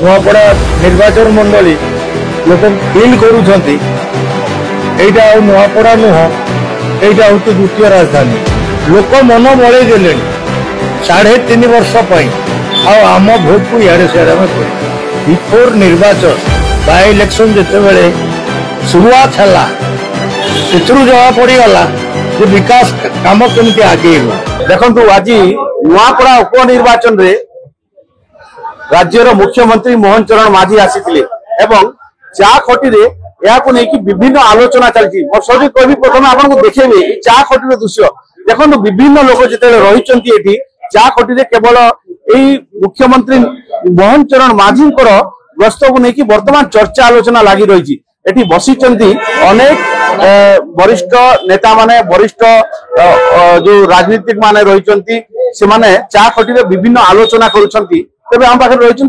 नुआपड़ा निर्वाचन मंडली लोक फिल करुँच नुआपड़ा नुह यहाँ हूँ द्वितीय राजधानी लोक मन बड़े दे 3.5 वर्ष आम भोट को इे सियाड़े बिफोर निर्वाचन बाय इलेक्शन जिते शुरुआत है जमा पड़गला विकास काम केमती आगे देखु आज नुआपड़ा उपनिर्वाचन रे राज्यर मुख्यमंत्री मोहन चरण माझी आसी चा खटी विभिन्न आलोचना चलती सरी कह प्रथम आपको देखेबे चा खटी दृश्य देखो विभिन्न लोक जिते रही चा खटी केवल यही मुख्यमंत्री मोहन चरण माझी गस्त को लेकिन वर्तमान चर्चा आलोचना लगी रही एटी बसी अनेक वरिष्ठ नेता माने वरिष्ठ जो राजनीतिक माने रही चा खटी विभिन्न आलोचना करुछंती तेज आम पाखे रही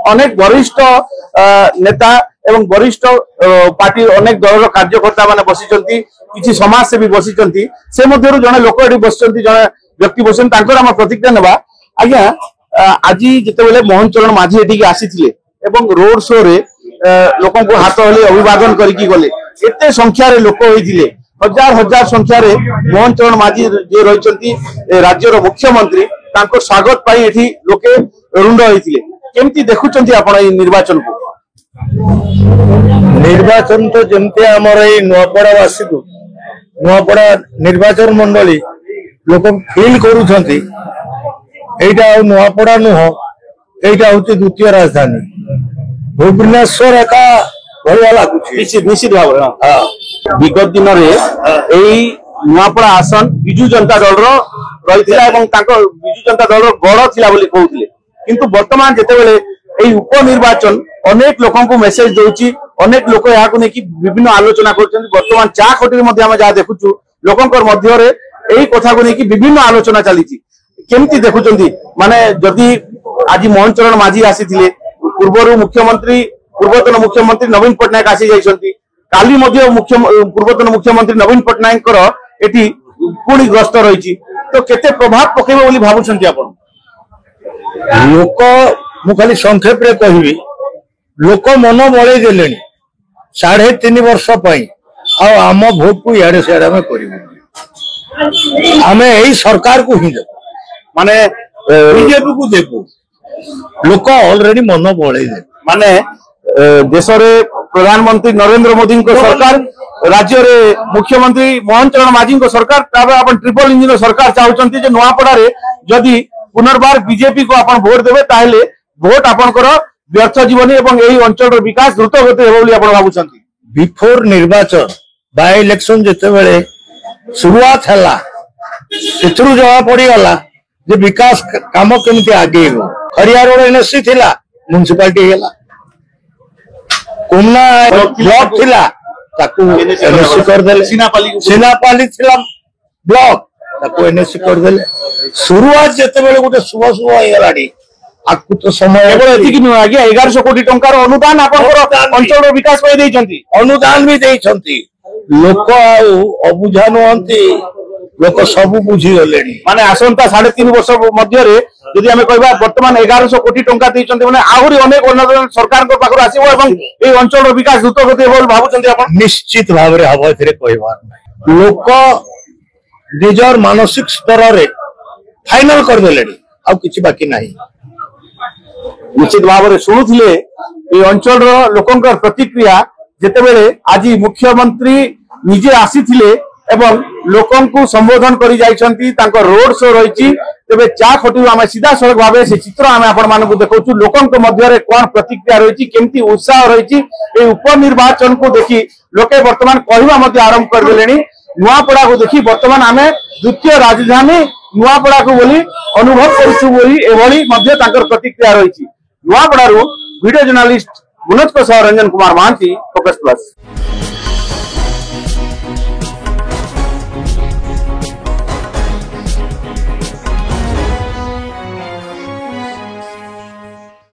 अनेक वरिष्ठ नेता एवं वरिष्ठ पार्टी अनेक दल कार्यकर्ता माने बसी किसी समाजसेवी बसी से मध्य जड़े लोक ये बस जड़े व्यक्ति बस प्रतिक्रिया नेबा आज्ञा आज जिते मोहन चरण माझी एटी आसी रोड शो रे लोक हाथ हली अभिवादन करके गले एते संख्यार लोक होते हजार हजार संख्यार मोहन चरण माझी जे रही राज्यर मुख्यमंत्री स्वागत पाई एठी लोके रुंड होते केमती देखुंत आपण निर्वाचन को निर्वाचन तो जमती आमर नुआपड़ावासी को नुआपड़ा निर्वाचन मंडली लोक फिल करुँच यहाँ नुआपड़ा नुह यहाँ हूँ द्वितीय राजधानी भुवनेश्वर एका भलिया लगुच निश्चित भाव विगत दिन में नुआपड़ा आसन विजु जनता दल रही विजु जनता दल गढ़ थिला बोली कहते किंतु वर्तमान जिते उपनिर्वाचन अनेक लोक मेसेज दौची अनेक लोक यहाँ विभिन्न आलोचना कर वर्तमान चा खटी जहाँ देखुचु लोकंर मध्य यही कथा को लेकिन विभिन्न आलोचना चली केमती देखुं माने जदि आज मोहन चरण माझी आसी पूर्वर मुख्यमंत्री पूर्वतन मुख्यमंत्री नवीन पट्टनायक आसी जाइछंती काली मध्य पूर्वतन मुख्यमंत्री नवीन पट्टनायक एटी पुणी ग्रस्त रही तो केते प्रभाव पकेबे बोली भाबुछंती आपण लोक मु खाली संक्षेप रे कहबी लोक मन बड़े दे 3.5 वर्ष आम भोट को इे सियाड़े आम करूँ आम यही सरकार को ही देखो माने बीजेपी को देखो लोक ऑलरेडी मन बड़े दे माने देश रे प्रधानमंत्री नरेंद्र मोदी को सरकार राज्य रे मुख्यमंत्री मोहन चरण माझी को सरकार अपन ट्रिपल इंजिन सरकार चाहते जे नुआपड़ा रे जदि पुनर्बार बीजेपी को अपन भोट देवे ताहले भोट आपनकर व्यर्थ जीवनी एवं यही अंचल विकास द्रुत गति हेबो बोली आपण भाबुछंती बिफोर निर्वाचन बाय इलेक्शन जिते शुरुआत है जमा पड़गला विकास काम केमती आगे खरिया रोड एनएससी थिला म्युनिसिपालिटी हैला कुमना ब्लॉक थिला ताकू एनएससी कर देले सिनापाली थिला ब्लॉक ताकू एनएससी कर देले शुरुआत जेते गोटे शुभ शुभ होगलानी आपको तो समय केवल आगे 1100 कोटी टंकार अनुदान अंचल विकास अनुदान भी देइछंती लोक अबुझा नुहंती लोक सब बुझी गले माने आसंता 3.5 वर्ष मध्य यदि आम कह बर्तमान 1100 कोटी टंका देइछंती माने आहुरी अनेक अनुदान सरकार को पाखर आसीबो एवं ए अंचल विकास द्रुत गति हेबो भाबुछंती आपण निश्चित भाव रे हबो एथिरे कहबार लोक निजर मानसिक स्तर रे फाइनल कर देलेनी आ किछि बाकी नाही निश्चित भाव में शुणुले ये अंचल लोकंकर प्रतिक्रिया जितेबले आज मुख्यमंत्री निजे आसी एवं लोकं को संबोधन करी जाइछंती तांको रोड शो रही तेबे चा खटी आम सीधा सड़क भाव से चित्र आम आपण देखु लोकंक मध्य कौन प्रतिक्रिया रही केमती उत्साह रही उपनिर्वाचन को देखी लोके वर्तमान कहवा आरंभ करदे नुआपड़ा को देखी वर्तमान आम द्वितीय राजधानी नुआपड़ा को बोली अनुभव करूँ प्रतिक्रिया रही नुआपड़ारू वीडियो जर्नलिस्ट मनोज को सह रंजन कुमार महांती फोकस प्लस।